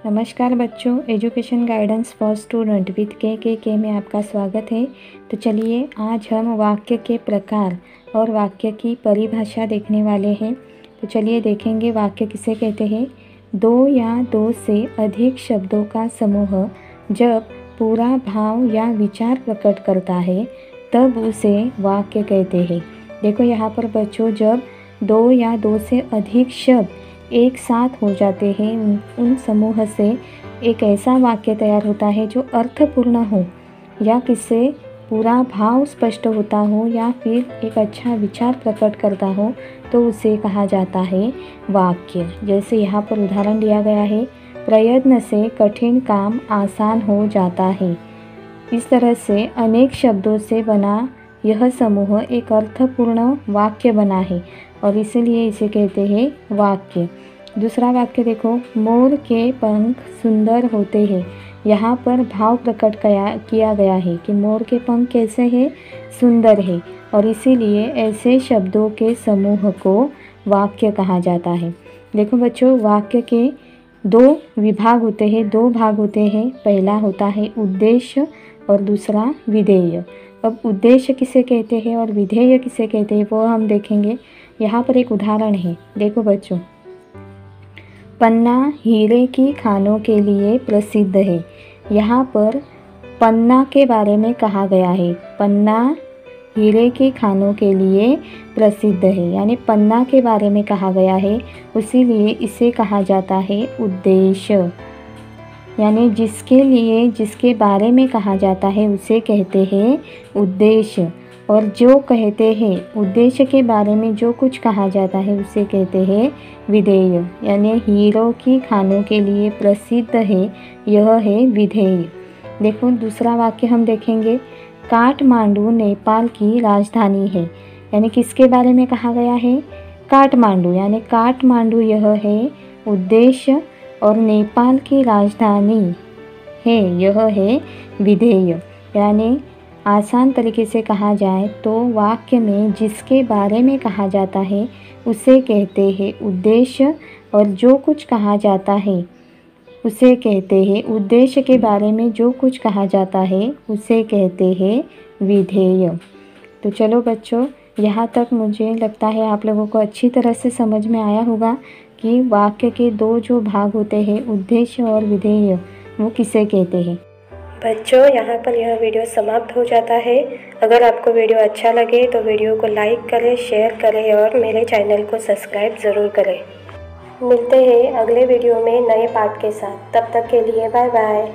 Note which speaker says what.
Speaker 1: नमस्कार बच्चों, education guidance for student with के में आपका स्वागत है। तो चलिए आज हम वाक्य के प्रकार और वाक्य की परिभाषा देखने वाले हैं। तो चलिए देखेंगे वाक्य किसे कहते हैं। दो या दो से अधिक शब्दों का समूह जब पूरा भाव या विचार प्रकट करता है तब उसे वाक्य कहते हैं। देखो यहाँ पर बच्चों, जब दो या दो से अधिक शब्द एक साथ हो जाते हैं, उन समूह से एक ऐसा वाक्य तैयार होता है जो अर्थपूर्ण हो या किससे पूरा भाव स्पष्ट होता हो या फिर एक अच्छा विचार प्रकट करता हो, तो उसे कहा जाता है वाक्य। जैसे यहाँ पर उदाहरण दिया गया है, प्रयत्न से कठिन काम आसान हो जाता है। इस तरह से अनेक शब्दों से बना यह समूह एक अर्थपूर्ण वाक्य बना है और इसीलिए इसे कहते हैं वाक्य। दूसरा वाक्य देखो, मोर के पंख सुंदर होते हैं। यहाँ पर भाव प्रकट किया गया है कि मोर के पंख कैसे हैं, सुंदर है, और इसीलिए ऐसे शब्दों के समूह को वाक्य कहा जाता है। देखो बच्चों, वाक्य के दो विभाग होते हैं, दो भाग होते हैं। पहला होता है उद्देश्य और दूसरा विधेय। अब उद्देश्य किसे कहते हैं और विधेय किसे कहते हैं वो हम देखेंगे। यहाँ पर एक उदाहरण है, देखो बच्चों, पन्ना हीरे की खानों के लिए प्रसिद्ध है। यहाँ पर पन्ना के बारे में कहा गया है। पन्ना हीरे की खानों के लिए प्रसिद्ध है, यानी पन्ना के बारे में कहा गया है, इसीलिए इसे कहा जाता है उद्देश्य। यानी जिसके बारे में कहा जाता है उसे कहते हैं उद्देश्य, और जो कहते हैं उद्देश्य के बारे में जो कुछ कहा जाता है उसे कहते हैं विधेय। यानी हीरो की खानों के लिए प्रसिद्ध है, यह है विधेय। देखो दूसरा वाक्य हम देखेंगे, काठमांडू नेपाल की राजधानी है। यानी किसके बारे में कहा गया है, काठमांडू, यानी काठमांडू यह है उद्देश्य और नेपाल की राजधानी है, यह है विधेय। यानी आसान तरीके से कहा जाए तो वाक्य में जिसके बारे में कहा जाता है उसे कहते हैं उद्देश्य, और जो कुछ कहा जाता है उसे कहते हैं उद्देश्य के बारे में जो कुछ कहा जाता है उसे कहते हैं विधेय। तो चलो बच्चों, यहाँ तक मुझे लगता है आप लोगों को अच्छी तरह से समझ में आया होगा कि वाक्य के दो जो भाग होते हैं उद्देश्य और विधेय, वो किसे कहते हैं।
Speaker 2: बच्चों, यहाँ पर यह वीडियो समाप्त हो जाता है। अगर आपको वीडियो अच्छा लगे तो वीडियो को लाइक करें, शेयर करें और मेरे चैनल को सब्सक्राइब ज़रूर करें। मिलते हैं अगले वीडियो में नए पार्ट के साथ। तब तक के लिए बाय बाय।